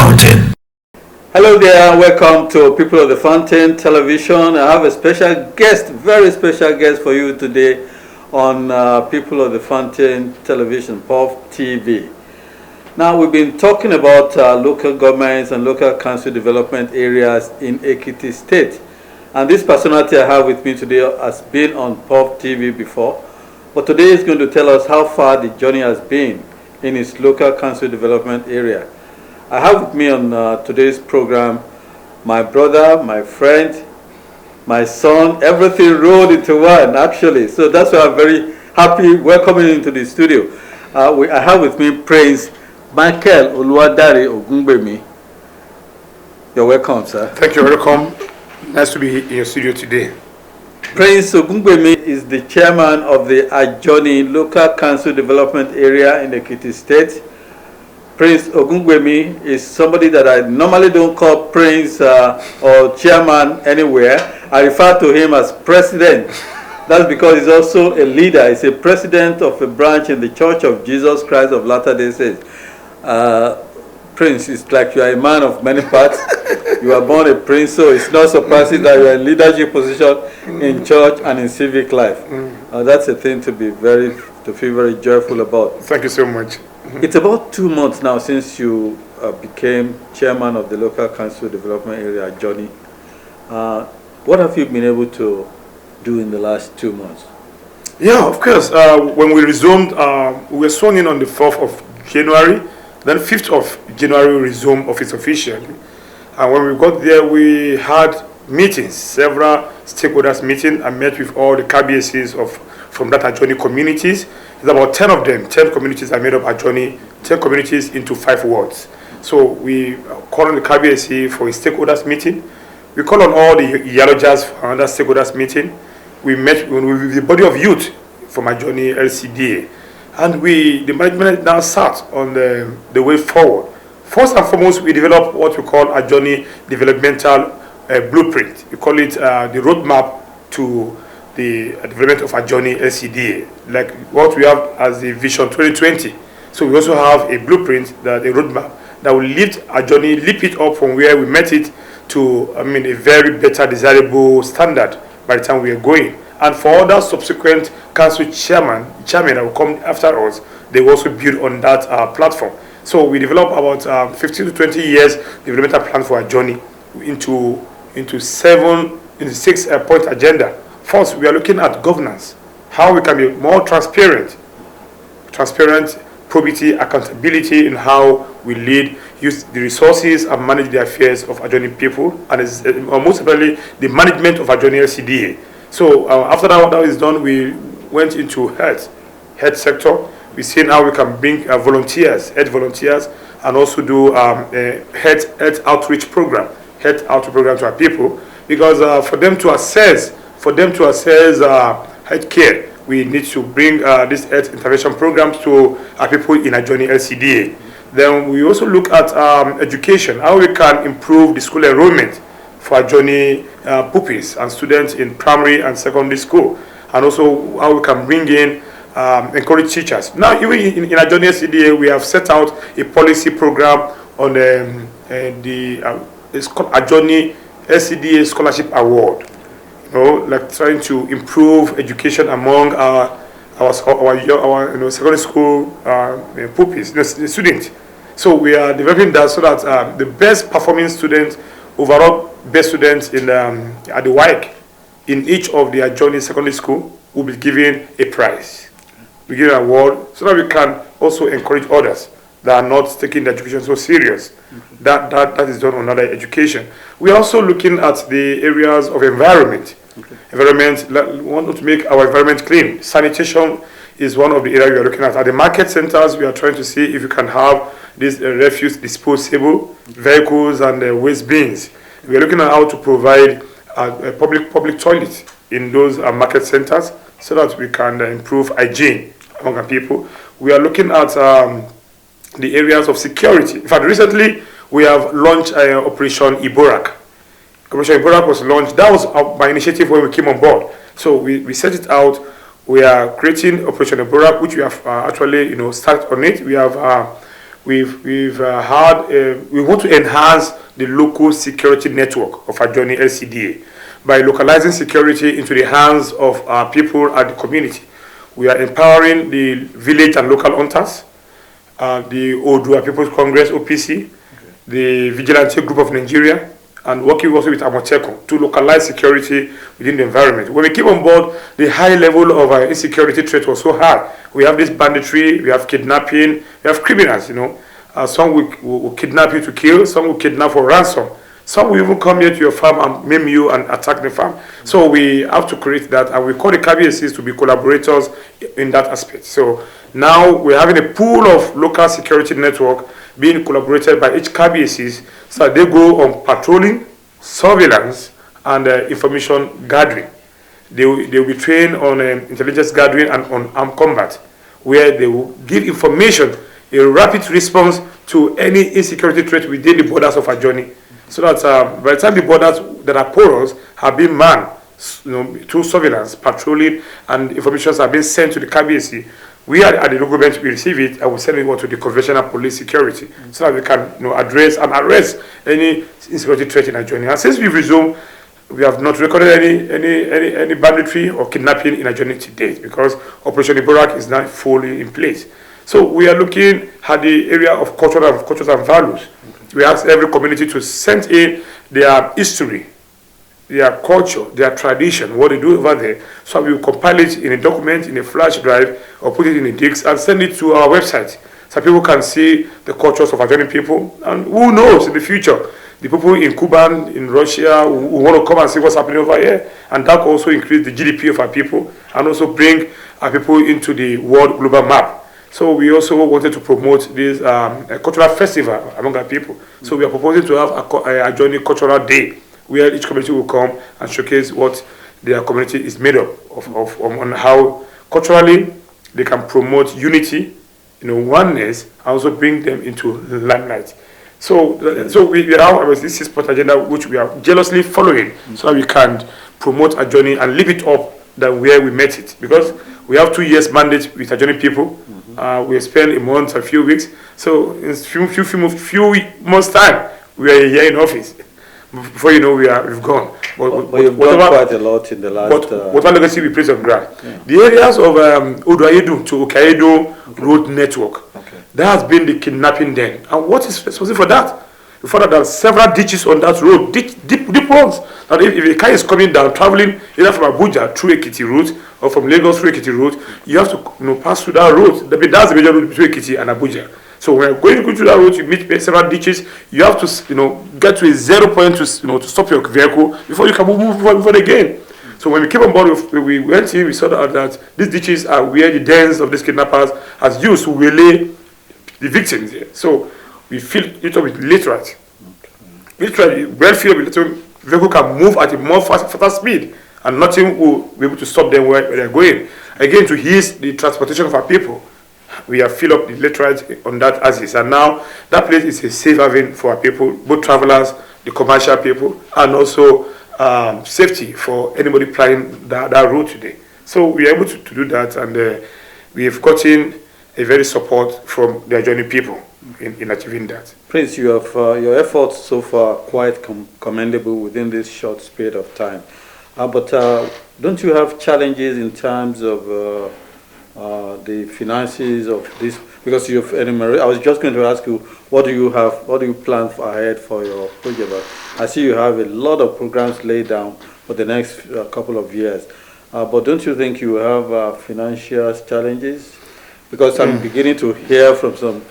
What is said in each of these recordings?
Fountain. Hello there, welcome to People of the Fountain Television. I have a special guest, very special guest for you today on People of the Fountain Television, POF TV. Now, we've been talking about local governments and local council development areas in Ekiti State. And this personality I have with me today has been on POF TV before, but today is going to tell us how far the journey has been in its local council development area. I have with me on today's program my brother, my friend, my son, everything rolled into one, actually. So that's why I'm very happy welcoming into the studio. I have with me Prince Michael Ogungbemi. You're welcome, sir. Thank you, welcome. Nice to be in your studio today. Prince Ogungbemi is the chairman of the Ajoni Local Council Development Area in Ekiti State. Prince Ogungbemi is somebody that I normally don't call Prince or chairman anywhere. I refer to him as president. That's because he's also a leader. He's a president of a branch in the Church of Jesus Christ of Latter-day Saints. Prince, it's like you are a man of many parts. You are born a prince, so it's not surprising that you are in leadership position in church and in civic life. That's a thing to feel very joyful about. Thank you so much. It's about 2 months now since you became chairman of the local council development area, Ajoni. What have you been able to do in the last 2 months? Yeah, of course. When we resumed, we were sworn in on the 4th of January. Then 5th of January, we resumed office officially. And when we got there, we had meetings, several stakeholders meetings. I met with all the KBSCs from that Ajoni communities. There's about 10 of them. 10 communities are made up Ajoni, 10 communities into 5 wards. So we called on the KBSC for a stakeholders meeting. We called on all the Yalojas for another stakeholders meeting. We met with the body of youth from Ajoni Lcda. And the management now sat on the way forward. First and foremost, we developed what we call Ajoni developmental blueprint. We call it the roadmap to the development of Ajoni Lcda, like what we have as the Vision 2020. So we also have a blueprint, a roadmap that will lift Ajoni, lift it up from where we met it to, a very better, desirable standard by the time we are going. And for other subsequent council chairman that will come after us, they will also build on that platform. So we developed about 15 to 20 years developmental plan for Ajoni into 6-point agenda. First, we are looking at governance, how we can be more transparent, probity, accountability in how we lead, use the resources and manage the affairs of Ajoni people, and most importantly, the management of Ajoni Lcda. So after that is done, we went into health sector. We see how we can bring volunteers, and also do a health outreach program to our people, because for them to assess health care, we need to bring these health intervention programs to our people in Ajoni Lcda. Then we also look at education, how we can improve the school enrollment for Ajoni pupils and students in primary and secondary school, and also how we can bring in encourage teachers. Now, even in Ajoni Lcda, we have set out a policy program on it's called Ajoni Lcda Scholarship Award. Like trying to improve education among our secondary school pupils, the students. So we are developing that so that the best performing students, overall best students at the WAEC in each of the Ajoni secondary school will be given a prize. We give an award so that we can also encourage others that are not taking the education so serious. That is done on other education. We are also looking at the areas of environment. Environment, we want to make our environment clean. Sanitation is one of the areas we are looking at. At the market centers, we are trying to see if we can have these refuse disposable vehicles and waste bins. We are looking at how to provide a public toilet in those market centers so that we can improve hygiene among our people. We are looking at the areas of security. In fact, recently we have launched Operation Iborak. Operation Iborak was launched. That was my initiative when we came on board. So we set it out. We are creating Operation Iborak, which we have actually started on it. We we want to enhance the local security network of Ajoni Lcda by localizing security into the hands of our people and the community. We are empowering the village and local hunters, the Odua People's Congress (OPC), the Vigilante Group of Nigeria, and working also with Amotekun to localize security within the environment. When we came on board, the high level of insecurity threat was so high. We have this banditry, we have kidnapping, we have criminals, some will kidnap you to kill, some will kidnap for ransom. Some will even come here to your farm and maim you and attack the farm. So we have to create that, and we call the KBSCs to be collaborators in that aspect. So now we're having a pool of local security network being collaborated by each KBSCs, so they go on patrolling, surveillance, and information gathering. They will be trained on intelligence gathering and on armed combat, where they will give information, a rapid response to any insecurity threat within the borders of Ajoni. So that by the time the borders that are porous have been manned, through surveillance, patrolling, and information have been sent to the KBSC, we at the local bench, we receive it and we send it to the conventional police security, so that we can address and arrest any insecurity threat in Ajoni. And since we've resumed, we have not recorded any banditry or kidnapping in Ajoni to date, because Operation Iborak is now fully in place. So we are looking at the area of culture and values. We ask every community to send in their history, their culture, their tradition, what they do over there. So we will compile it in a document, in a flash drive, or put it in a disk and send it to our website, so people can see the cultures of Ajoni people. And who knows, in the future, the people in Cuba, in Russia, who want to come and see what's happening over here, and that will also increase the GDP of our people and also bring our people into the world global map. So we also wanted to promote this cultural festival among our people. So we are proposing to have a Ajoni Cultural Day, where each community will come and showcase what their community is made up of on how culturally they can promote unity, oneness, and also bring them into limelight. So we have this 6-point agenda which we are jealously following, so that we can promote Ajoni and live it up than where we met it. Because we have 2 years mandate with Ajoni people. We spend a month, a few weeks. So in few months' time, we are here in office. Before you know, we've gone. But you've done quite a lot in the last... Whatever legacy we place on ground. Yeah. The areas of Oduayedu to Okaedo road network, that has been the kidnapping den. And what is responsible for that? We found out there are several ditches on that road, deep ones. That if a car is coming down, traveling either from Abuja through Ekiti route or from Lagos through Ekiti route, you have to pass through that road. That's the major route between Ekiti and Abuja. So when you're going to go through that road, you meet several ditches. You have to get to a 0 point to stop your vehicle before you can move forward again. So when we came on board, we went in, we saw that these ditches are where the dens of these kidnappers has used to waylay the victims here. So we fill it up with literate. Literally, well filled with little vehicle can move at a more faster speed, and nothing will be able to stop them where they're going. Again, to ease the transportation of our people, we have filled up the literate on that axis, and now that place is a safe haven for our people, both travelers, the commercial people, and also safety for anybody plying that road today. So we are able to do that, and we have gotten a very support from the Ajoni people in achieving that. Prince, you have your efforts so far quite commendable within this short period of time. But don't you have challenges in terms of the finances of this? Because you've enumerated, I was just going to ask you, what do you plan ahead for your project? But I see you have a lot of programs laid down for the next couple of years. But don't you think you have financial challenges? Because I'm beginning to hear from some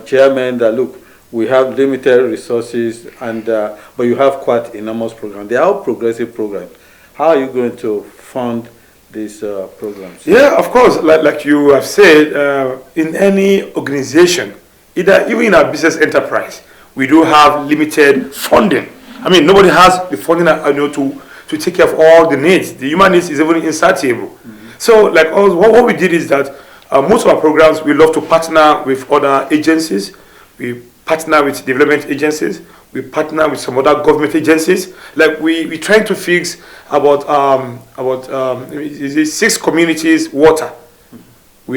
chairmen that, look, we have limited resources, but you have quite enormous programs. They are progressive programs. How are you going to fund these programs? Yeah, of course. Like you have said, in any organization, even in our business enterprise, we do have limited funding. I mean, nobody has the funding to take care of all the needs. The human needs is even insatiable. So, like what we did is that most of our programs, we love to partner with other agencies. We partner with development agencies. We partner with some other government agencies. Like we trying to fix about 6 communities water.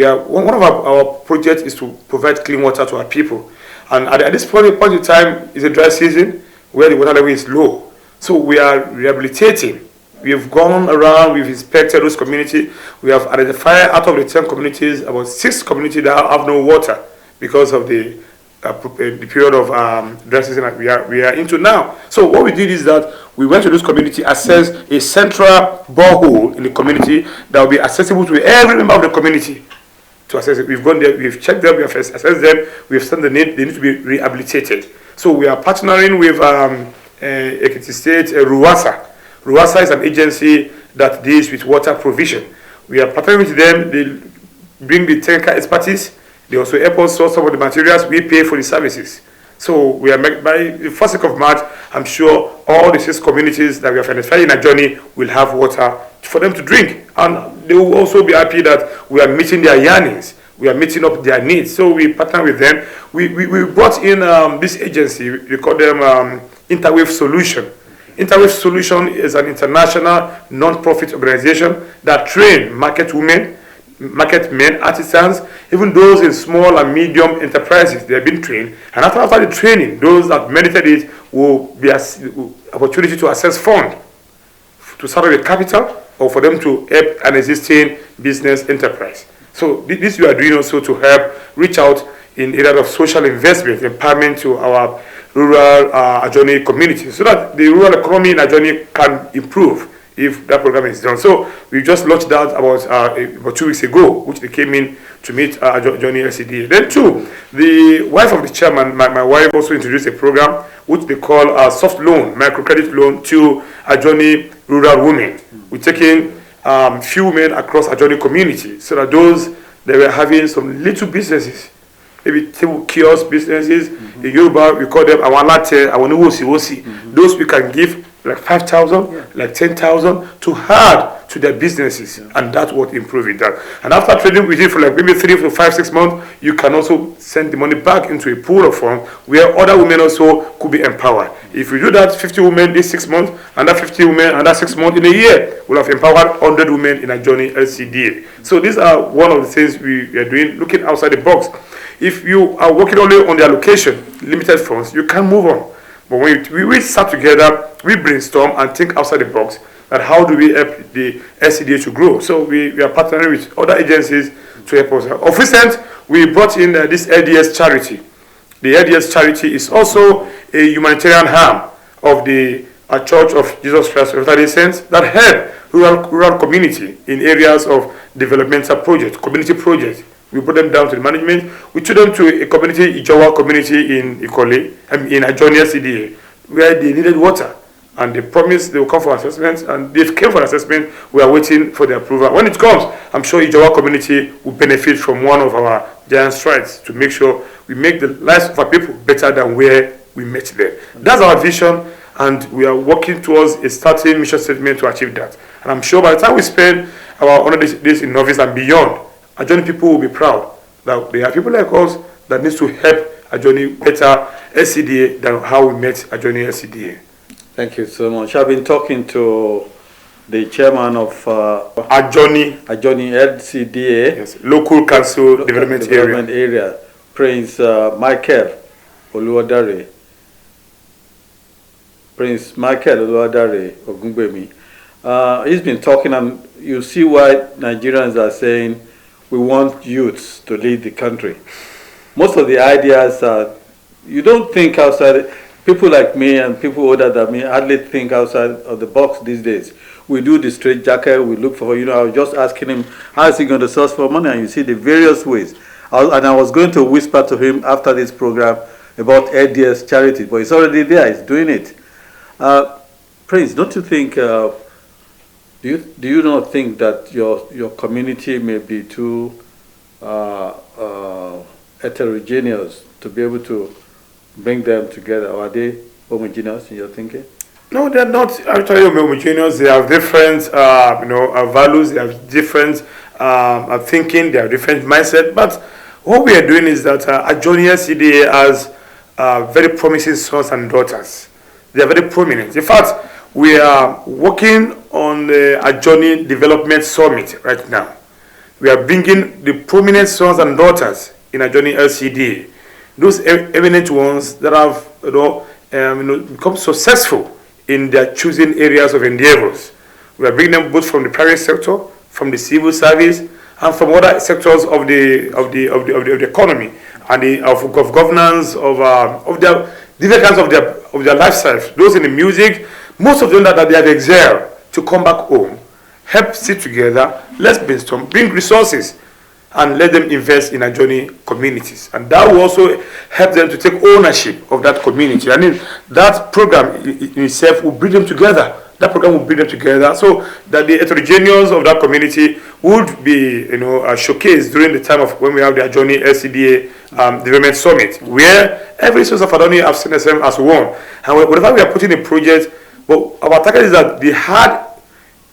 one of our projects is to provide clean water to our people. And at this point in time, it's a dry season where the water level is low. So we are rehabilitating. We have gone around, we've inspected those communities. We have identified out of the 10 communities, about 6 communities that have no water because of the period of dry season that we are into now. So what we did is that we went to this community, assessed a central borehole in the community that will be accessible to every member of the community to assess it. We've gone there, we've checked them, we have assessed them, we have sent the need, they need to be rehabilitated. So we are partnering with Ekiti State, Ruwasa. Ruwasa is an agency that deals with water provision. We are partnering with them, they bring the technical expertise, they also help us source some of the materials, we pay for the services. So we are by the first week of March, I'm sure all the 6 communities that we have identified in Ajoni will have water for them to drink. And they will also be happy that we are meeting their yearnings, we are meeting up their needs. So we partner with them. We brought in this agency, we call them Interwave Solution. Interwave Solution is an international non-profit organization that train market women, market men, artisans, even those in small and medium enterprises. They have been trained, and after the training, those that merited it will be opportunity to access fund to start with capital or for them to help an existing business enterprise. So this we are doing also to help reach out in area of social investment, empowerment to our rural Ajoni community, so that the rural economy in Ajoni can improve if that program is done. So we just launched that about 2 weeks ago, which they came in to meet Ajoni Lcda. Then too, the wife of the chairman, my wife also introduced a program which they call soft loan, microcredit loan to Ajoni rural women. We're taking few women across Ajoni community so that those that were having some little businesses, maybe table kiosk businesses, in Yoruba we call them awalate, awoniwosi. Those we can give like 5,000, like 10,000 to add to their businesses, and that's what improving that. And after trading with it for like maybe 3 to 5, 6 months, you can also send the money back into a pool of funds where other women also could be empowered. If we do that 50 women this 6 months, and that 50 women and that 6 months in a year, we'll have empowered 100 women in Ajoni Lcda. So these are one of the things we are doing, looking outside the box. If you are working only on the allocation, limited funds, you can move on. But when we sat together, we brainstorm and think outside the box that how do we help the Lcda to grow. So we are partnering with other agencies to help us. Of recent, we brought in this LDS charity. The LDS charity is also a humanitarian arm of the Church of Jesus Christ of Latter-day Saints that help rural community in areas of developmental projects, community projects. We brought them down to the management. We took them to a community, Ijawa community in Ikole, in Ajoni Lcda, where they needed water. And they promised they will come for assessment, and they came for assessment. We are waiting for the approval. When it comes, I'm sure Ijawa community will benefit from one of our giant strides to make sure we make the lives of our people better than where we met them. That's our vision, and we are working towards a starting mission statement to achieve that. And I'm sure by the time we spend our 100 days in office and beyond, Ajoni people will be proud that there are people like us that needs to help Ajoni better Lcda than how we met Ajoni Lcda. Thank you so much. I've been talking to the chairman of Ajoni Lcda, yes, Local Council Development Area, Prince Michael Ogungbemi. Prince Michael Ogungbemi. He's been talking, and you see why Nigerians are saying we want youths to lead the country. Most of the ideas are, you don't think outside. People like me and people older than me hardly think outside of the box these days. We do the straight jacket, we look for, I was just asking him, how is he going to source for money? And you see the various ways. And I was going to whisper to him after this program about LDS charity, but he's already there, he's doing it. Prince, don't you think, do you not think that your community may be too heterogeneous to be able to bring them together, or are they homogeneous in your thinking? No, they're not actually homogeneous. They have different, values. They have different thinking. They have different mindset. But what we are doing is that Ajoni Lcda has very promising sons and daughters. They are very prominent. In fact, we are working on the Ajoni Development Summit right now. we are bringing the prominent sons and daughters in Ajoni Lcda, those eminent ones that have become successful in their chosen areas of endeavors. We are bringing them both from the private sector, from the civil service, and from other sectors of the economy and of governance of their different kinds of their lifestyles. Those in the music, most of them that they have excelled to come back home, help sit together, let's brainstorm, bring resources, and let them invest in Ajoni communities. And that will also help them to take ownership of that community. I mean, that program in itself will bring them together. That program will bring them together so that the heterogeneous of that community would be showcased during the time of when we have the Ajoni Lcda Development Summit, where every source of Ajoni have seen themselves as one. And whenever we are putting a project, well, our target is that the hard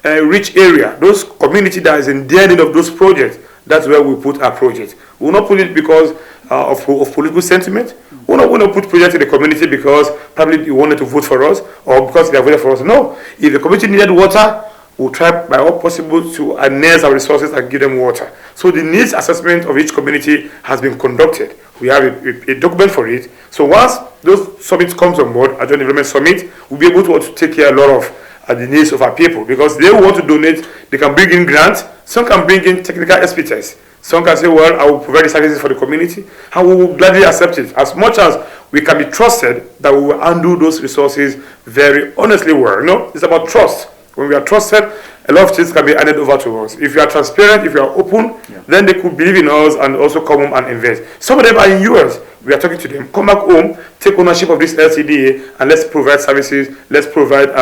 rich area, those community that is in the need of those projects, that's where we put our project. We will not put it because of political sentiment. We will not put projects in the community because probably you wanted to vote for us or because they are voted for us. No. If the community needed water, we'll try by all possible to harness our resources and give them water. So the needs assessment of each community has been conducted. We have a document for it. So once those summits comes on board, Ajoni Development Summit, we'll be able to take care of a lot of the needs of our people, because they want to donate. They can bring in grants, some can bring in technical expertise, some can say, well, I will provide the services for the community, and we will gladly accept it as much as we can be trusted that we will handle those resources very honestly well. It's about trust. When we are trusted, a lot of things can be handed over to us. If you are transparent, if you are open, then they could believe in us and also come home and invest. Some of them are in US. We are talking to them. Come back home, take ownership of this Lcda, and let's provide services. Let's provide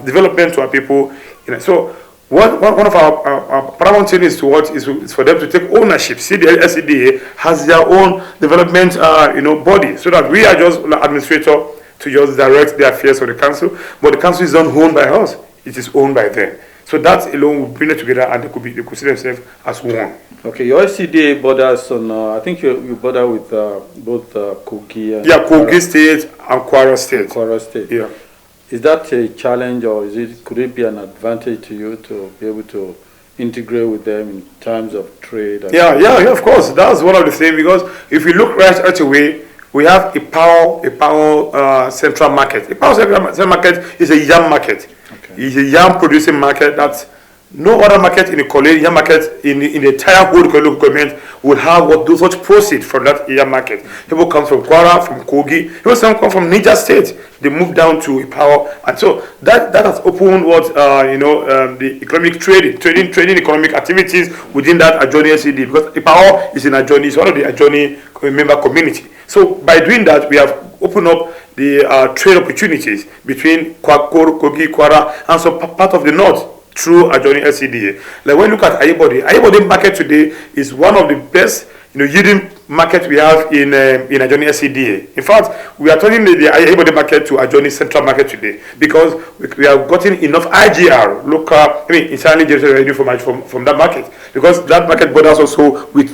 development to our people. So one of our paramount thing is for them to take ownership. See, the Lcda has their own development body, so that we are just administrator to just direct the affairs of the council. But the council is not owned by us; it is owned by them. So that alone will bring it together, and they could see themselves as one. Okay, your Lcda borders on. I think you border with both Kogi and Kogi State and Kwara State. Kwara State. Yeah. Is that a challenge, or could it be an advantage to you to be able to integrate with them in terms of trade? Yeah, of course. That's one of the things, because if you look right away, we have a power central market. A power central market is a yam market. Okay. It's a yam producing market that no other market in the yam market in the entire whole local government will have such proceeds from that yam market. People come from Kwara, from Kogi, people come from Niger State. They move down to a power, and so that has opened the economic trading economic activities within that Ajoni Lcda, because the power is in Ajoni. It's one of the Ajoni member community. So by doing that, we have opened up the trade opportunities between Kogi, Kwara, and some part of the north through Ajoni Lcda. Like when you look at Ayebode market today is one of the best yielding market we have in Ajoni Lcda. In fact, we are turning the Ayebode market to Ajoni Central Market today, because we have gotten enough IGR, internally generated revenue from that market, because that market borders also with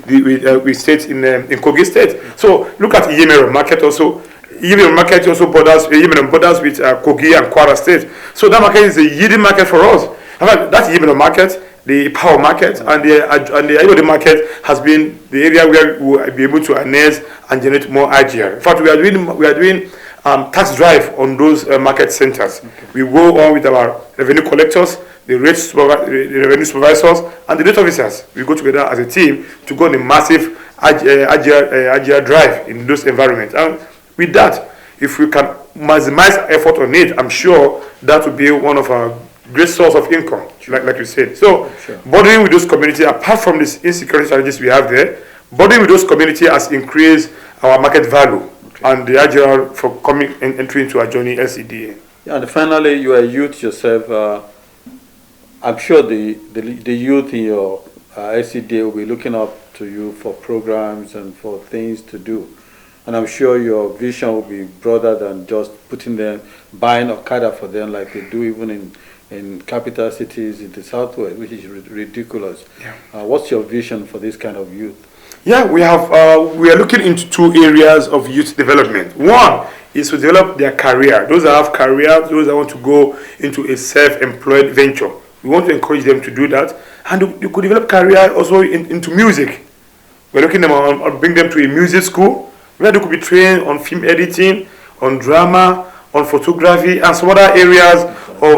states in Kogi State. So look at Yemero market also. Yemero market also borders with Kogi and Kwara State. So that market is a yielding market for us. That's Yemero market, the power market, and the Ayebode market has been the area where we will be able to harness and generate more IGR. In fact, we are doing tax drive on those market centers. Okay. We go on with our revenue collectors, the revenue supervisors, and the rate officers. We go together as a team to go on a massive IGR drive in those environments. And with that, if we can maximize effort on it, I'm sure that will be one of our great source of income, like you said. So, bordering with those communities, apart from these insecurity challenges we have there, bordering with those communities has increased our market value and the IGR for coming and entry into Ajoni Lcda. Yeah, and finally, you are a youth yourself. I'm sure the youth in your Lcda will be looking up to you for programs and for things to do. And I'm sure your vision will be broader than just buying Okada for them like they do even in capital cities in the southwest, which is ridiculous. Yeah. What's your vision for this kind of youth? Yeah, we are looking into two areas of youth development. One is to develop their career. Those that have careers, those that want to go into a self-employed venture. We want to encourage them to do that. and you could develop career also into music. We're looking them on bring them to a music school where they could be trained on film editing, on drama, on photography, and some other areas of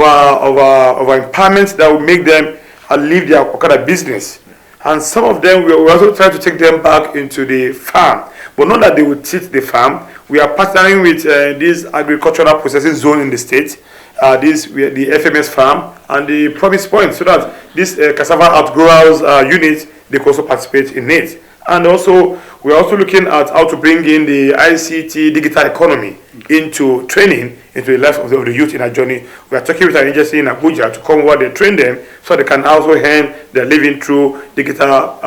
empowerment that will make them live their kind of business. And some of them, we also try to take them back into the farm, but not that they will teach the farm. We are partnering with this agricultural processing zone in the state, the FMS farm and the Promise Point, so that this cassava outgrowers unit, they can also participate in it. And also, we're also looking at how to bring in the ICT digital economy into training, into the life of the youth in Ajoni. We are talking with an agency in Abuja to come over there, train them, so they can also earn their living through digital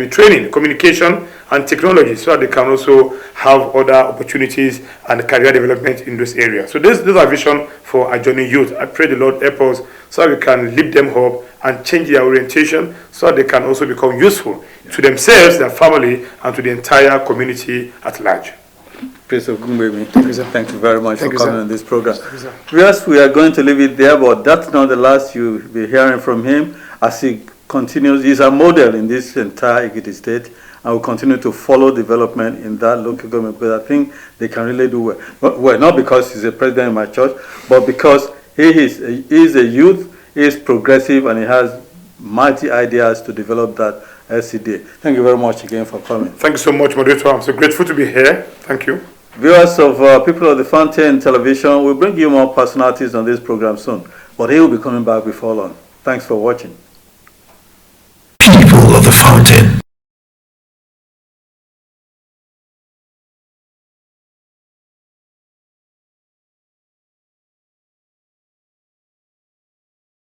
training, communication, and technology, so that they can also have other opportunities and career development in those areas. So this is our vision for Ajoni youth. I pray the Lord help us so that we can lift them up and change their orientation so that they can also become useful to themselves, their family, and to the entire community at large. Mr. Ogungbemi, thank you very much for coming on this program. Yes, we are going to leave it there, but that's not the last you'll be hearing from him as he continues. He's a model in this entire Ekiti state, and will continue to follow development in that local government, because I think they can really do well. Well, not because he's a president in my church, but because he is a youth, he is progressive, and he has mighty ideas to develop that Lcda. Thank you very much again for coming. Thank you so much, moderator. I'm so grateful to be here. Thank you. Viewers of People of the Fountain Television, we'll bring you more personalities on this program soon, but he will be coming back before long. Thanks for watching. People of the Fountain.